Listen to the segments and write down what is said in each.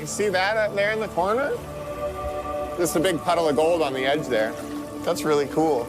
You see that up there in the corner? Just a big puddle of gold on the edge there. That's really cool.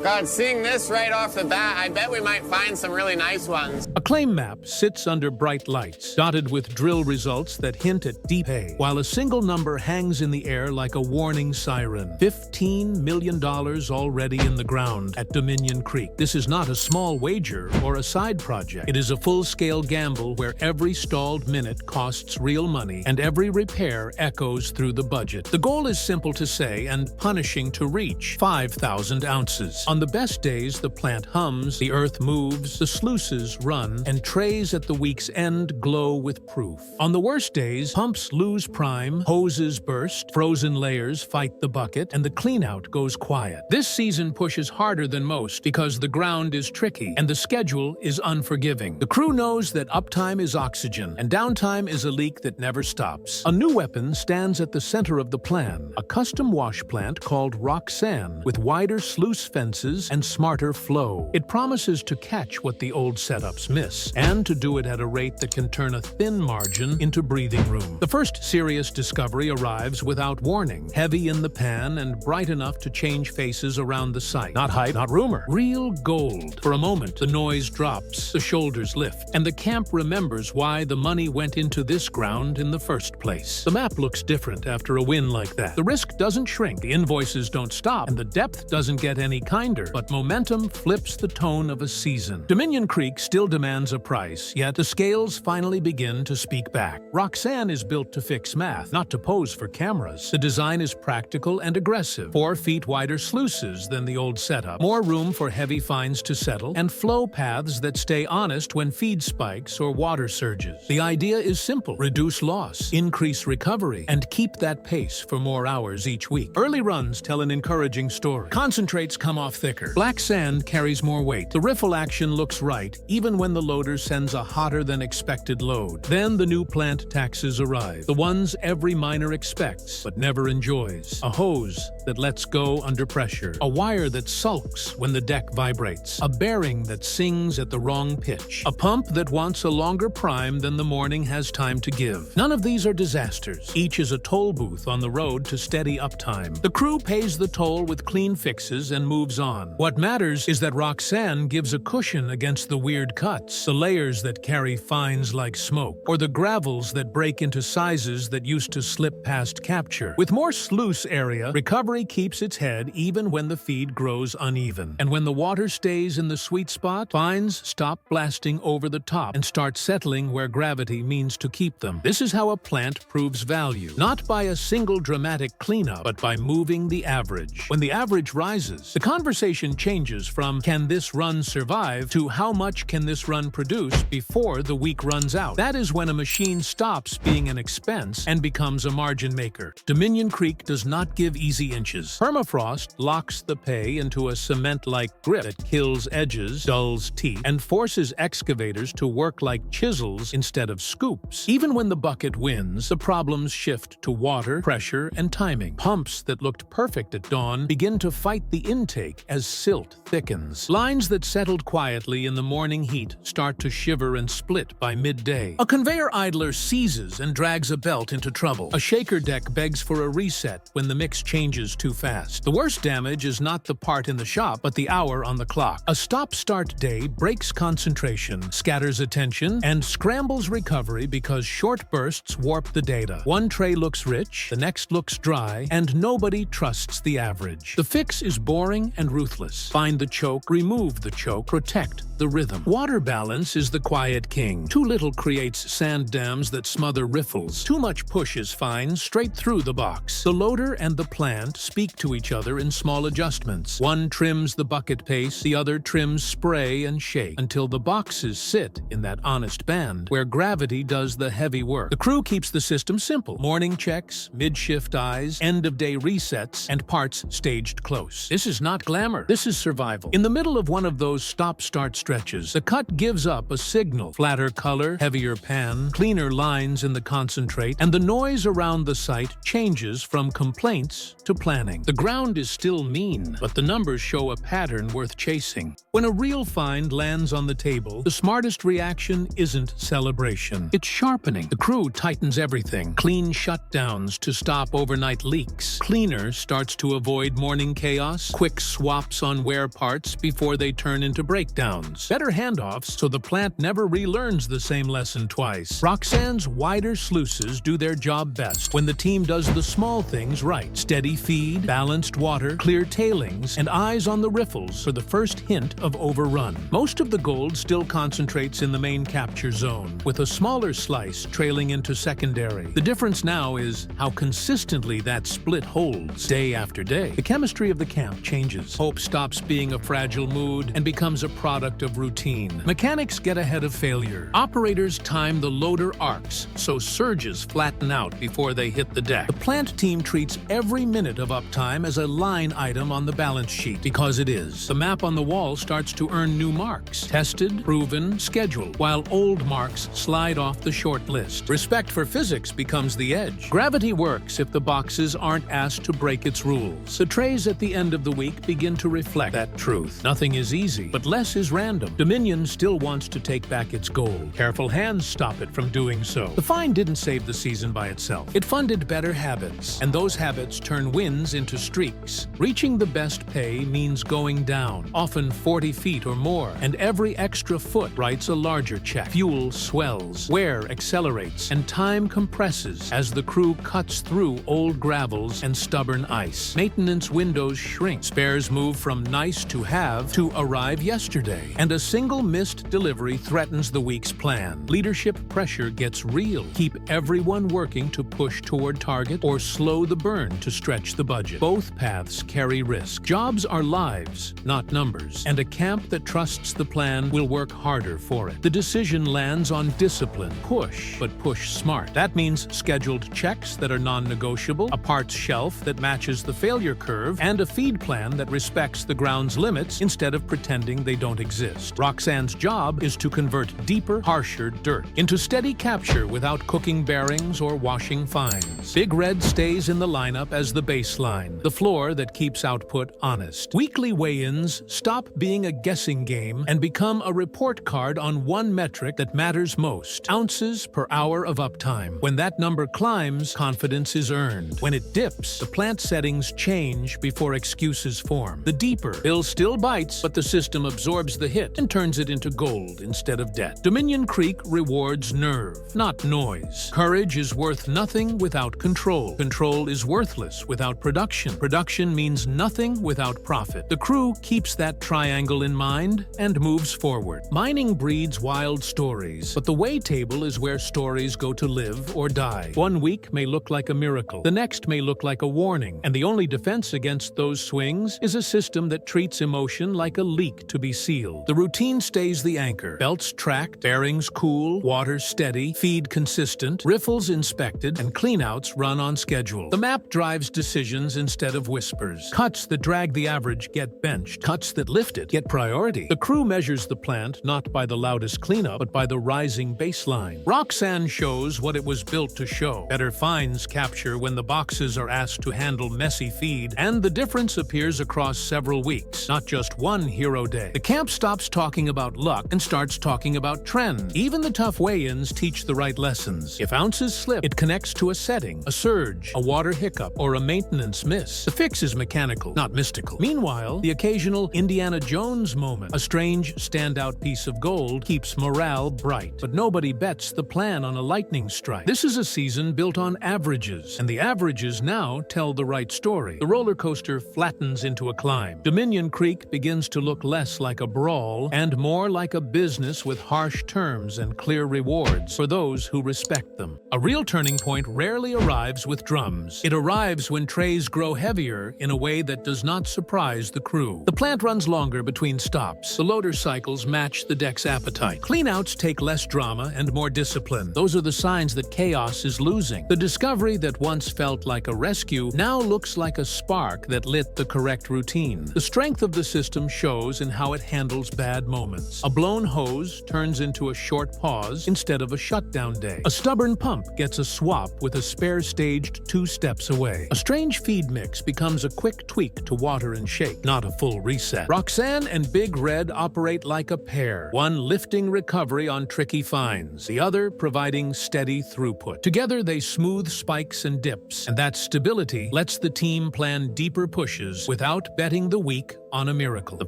God, seeing this right off the bat, I bet we might find some really nice ones. A claim map sits under bright lights, dotted with drill results that hint at deep pay, while a single number hangs in the air like a warning siren. $15 million already in the ground at Dominion Creek. This is not a small wager or a side project. It is a full-scale gamble where every stalled minute costs real money and every repair echoes through the budget. The goal is simple to say and punishing to reach: 5,000 ounces. On the best days, the plant hums, the earth moves, the sluices run, and trays at the week's end glow with proof. On the worst days, pumps lose prime, hoses burst, frozen layers fight the bucket, and the cleanout goes quiet. This season pushes harder than most because the ground is tricky and the schedule is unforgiving. The crew knows that uptime is oxygen and downtime is a leak that never stops. A new weapon stands at the center of the plan, a custom wash plant called Roxanne with wider sluice fences and smarter flow. It promises to catch what the old setups miss, and to do it at a rate that can turn a thin margin into breathing room. The first serious discovery arrives without warning, heavy in the pan and bright enough to change faces around the site. Not hype, not rumor. Real gold. For a moment, the noise drops, the shoulders lift, and the camp remembers why the money went into this ground in the first place. The map looks different after a win like that. The risk doesn't shrink, the invoices don't stop, and the depth doesn't get any kinder, but momentum flips the tone of a season. Dominion Creek still demands a price, yet the scales finally begin to speak back. Roxanne is built to fix math, not to pose for cameras. The design is practical and aggressive. 4 feet wider sluices than the old setup, more room for heavy fines to settle, and flow paths that stay honest when feed spikes or water surges. The idea is simple: reduce loss, increase recovery, and keep that pace for more hours each week. Early runs tell an encouraging story. Concentrates come off thicker. Black sand carries more weight. The riffle action looks right, even when the loader sends a hotter-than-expected load. Then the new plant taxes arrive, the ones every miner expects but never enjoys. A hose that lets go under pressure, a wire that sulks when the deck vibrates, a bearing that sings at the wrong pitch, a pump that wants a longer prime than the morning has time to give. None of these are disasters. Each is a toll booth on the road to steady uptime. The crew pays the toll with clean fixes and moves on. What matters is that Roxanne gives a cushion against the weird cuts, the layers that carry fines like smoke, or the gravels that break into sizes that used to slip past capture. With more sluice area, recovery keeps its head even when the feed grows uneven. And when the water stays in the sweet spot, fines stop blasting over the top and start settling where gravity means to keep them. This is how a plant proves value, not by a single dramatic cleanup, but by moving the average. When the average rises, the conversation changes from "can this run survive" to "how much can this run produce before the week runs out?" That is when a machine stops being an expense and becomes a margin maker. Dominion Creek does not give easy inches. Permafrost locks the pay into a cement-like grip that kills edges, dulls teeth, and forces excavators to work like chisels instead of scoops. Even when the bucket wins, the problems shift to water, pressure, and timing. Pumps that looked perfect at dawn begin to fight the intake as silt thickens. Lines that settled quietly in the morning heat start to shiver and split by midday. A conveyor idler seizes and drags a belt into trouble. A shaker deck begs for a reset when the mix changes too fast. The worst damage is not the part in the shop, but the hour on the clock. A stop-start day breaks concentration, scatters attention, and scrambles recovery because short bursts warp the data. One tray looks rich, the next looks dry, and nobody trusts the average. The fix is boring and ruthless. Find the choke, remove the choke, protect the rhythm. Water balance is the quiet king. Too little creates sand dams that smother riffles. Too much pushes fines straight through the box. The loader and the plant speak to each other in small adjustments. One trims the bucket pace, the other trims spray and shake, until the boxes sit in that honest band where gravity does the heavy work. The crew keeps the system simple. Morning checks, mid-shift eyes, end-of-day resets, and parts staged close. This is not glamorous. glamour. This is survival. In the middle of one of those stop-start stretches, the cut gives up a signal. Flatter color, heavier pan, cleaner lines in the concentrate, and the noise around the site changes from complaints to planning. The ground is still mean, but the numbers show a pattern worth chasing. When a real find lands on the table, the smartest reaction isn't celebration. It's sharpening. The crew tightens everything. Clean shutdowns to stop overnight leaks. Cleaner starts to avoid morning chaos. Quick swaps on wear parts before they turn into breakdowns. Better handoffs so the plant never relearns the same lesson twice. Roxanne's wider sluices do their job best when the team does the small things right. Steady feed, balanced water, clear tailings, and eyes on the riffles for the first hint of overrun. Most of the gold still concentrates in the main capture zone, with a smaller slice trailing into secondary. The difference now is how consistently that split holds day after day. The chemistry of the camp changes. Hope stops being a fragile mood and becomes a product of routine. Mechanics get ahead of failure. Operators time the loader arcs so surges flatten out before they hit the deck. The plant team treats every minute of uptime as a line item on the balance sheet because it is. The map on the wall starts to earn new marks. Tested, proven, scheduled, while old marks slide off the short list. Respect for physics becomes the edge. Gravity works if the boxes aren't asked to break its rules. The trays at the end of the week begin to reflect that truth. Nothing is easy, but less is random. Dominion still wants to take back its gold. Careful hands stop it from doing so. The fine didn't save the season by itself. It funded better habits, and those habits turn wins into streaks. Reaching the best pay means going down, often 40 feet or more, and every extra foot writes a larger check. Fuel swells, wear accelerates, and time compresses as the crew cuts through old gravels and stubborn ice. Maintenance windows shrink. Spares move from nice to have to arrive yesterday, and a single missed delivery threatens the week's plan. Leadership pressure gets real. Keep everyone working to push toward target or slow the burn to stretch the budget. Both paths carry risk. Jobs are lives, not numbers, and a camp that trusts the plan will work harder for it. The decision lands on discipline. Push, but push smart. That means scheduled checks that are non-negotiable, a parts shelf that matches the failure curve, and a feed plan that respects the ground's limits instead of pretending they don't exist. Roxanne's job is to convert deeper, harsher dirt into steady capture without cooking bearings or washing fines. Big Red stays in the lineup as the baseline, the floor that keeps output honest. Weekly weigh-ins stop being a guessing game and become a report card on one metric that matters most: ounces per hour of uptime. When that number climbs, confidence is earned. When it dips, the plant settings change before excuses form. The deeper bill still bites, but the system absorbs the hit and turns it into gold instead of debt. Dominion Creek rewards nerve, not noise. Courage is worth nothing without control. Control is worthless without production. Production means nothing without profit. The crew keeps that triangle in mind and moves forward. Mining breeds wild stories, but the weigh table is where stories go to live or die. One week may look like a miracle. The next may look like a warning, and the only defense against those swings is a system that treats emotion like a leak to be sealed. The routine stays the anchor. Belts tracked, bearings cool, water steady, feed consistent, riffles inspected, and cleanouts run on schedule. The map drives decisions instead of whispers. Cuts that drag the average get benched. Cuts that lift it get priority. The crew measures the plant not by the loudest cleanup, but by the rising baseline. Roxanne shows what it was built to show. Better finds capture when the boxes are asked to handle messy feed, and the difference appears across several weeks, not just one hero day. The camp stops talking about luck and starts talking about trend. Even the tough weigh-ins teach the right lessons. If ounces slip, it connects to a setting, a surge, a water hiccup, or a maintenance miss. The fix is mechanical, not mystical. Meanwhile, the occasional Indiana Jones moment, a strange standout piece of gold, keeps morale bright. But nobody bets the plan on a lightning strike. This is a season built on averages, and the averages now tell the right story. The roller coaster flattens into a climb. Dominion Creek begins to look less like a brawl and more like a business with harsh terms and clear rewards for those who respect them. A real turning point rarely arrives with drums. It arrives when trays grow heavier in a way that does not surprise the crew. The plant runs longer between stops. The loader cycles match the deck's appetite. Cleanouts take less drama and more discipline. Those are the signs that chaos is losing. The discovery that once felt like a rescue now looks like a spark that lit the correct routine. routine. The strength of the system shows in how it handles bad moments. A blown hose turns into a short pause instead of a shutdown day. A stubborn pump gets a swap with a spare staged 2 steps away. A strange feed mix becomes a quick tweak to water and shake, not a full reset. Roxanne and Big Red operate like a pair, one lifting recovery on tricky finds, the other providing steady throughput. Together they smooth spikes and dips, and that stability lets the team plan deeper pushes without betting the week on a miracle. The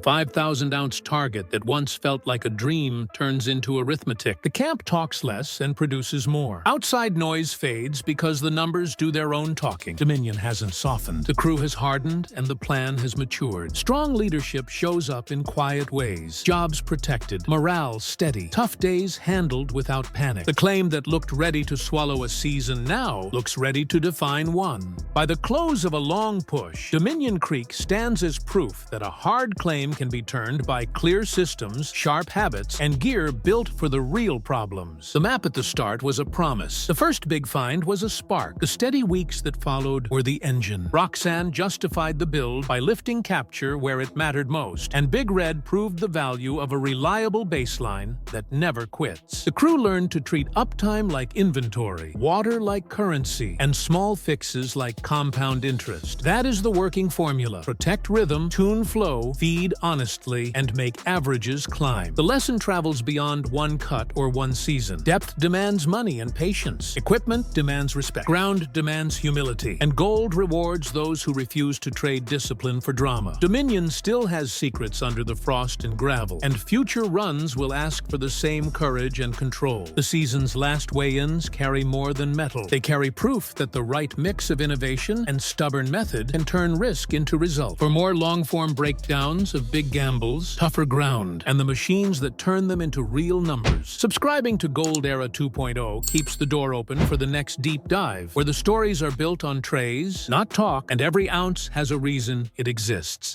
5,000-ounce target that once felt like a dream turns into arithmetic. The camp talks less and produces more. Outside noise fades because the numbers do their own talking. Dominion hasn't softened. The crew has hardened and the plan has matured. Strong leadership shows up in quiet ways. Jobs protected, morale steady, tough days handled without panic. The claim that looked ready to swallow a season now looks ready to define one. By the close of a long push, Dominion Creek stands as proof that a hard claim can be turned by clear systems, sharp habits, and gear built for the real problems. The map at the start was a promise. The first big find was a spark. The steady weeks that followed were the engine. Roxanne justified the build by lifting capture where it mattered most, and Big Red proved the value of a reliable baseline that never quits. The crew learned to treat uptime like inventory, water like currency, and small fixes like compound interest. That is the working formula. Protect rhythm, tune flow, feed honestly, and make averages climb. The lesson travels beyond one cut or one season. Depth demands money and patience. Equipment demands respect. Ground demands humility. And gold rewards those who refuse to trade discipline for drama. Dominion still has secrets under the frost and gravel, and future runs will ask for the same courage and control. The season's last weigh-ins carry more than metal. They carry proof that the right mix of innovation and stubborn method can turn risk into result. For more long-form breakdowns of big gambles, tougher ground, and the machines that turn them into real numbers. Subscribing to Gold Era 2.0 keeps the door open for the next deep dive, where the stories are built on trays, not talk, and every ounce has a reason it exists.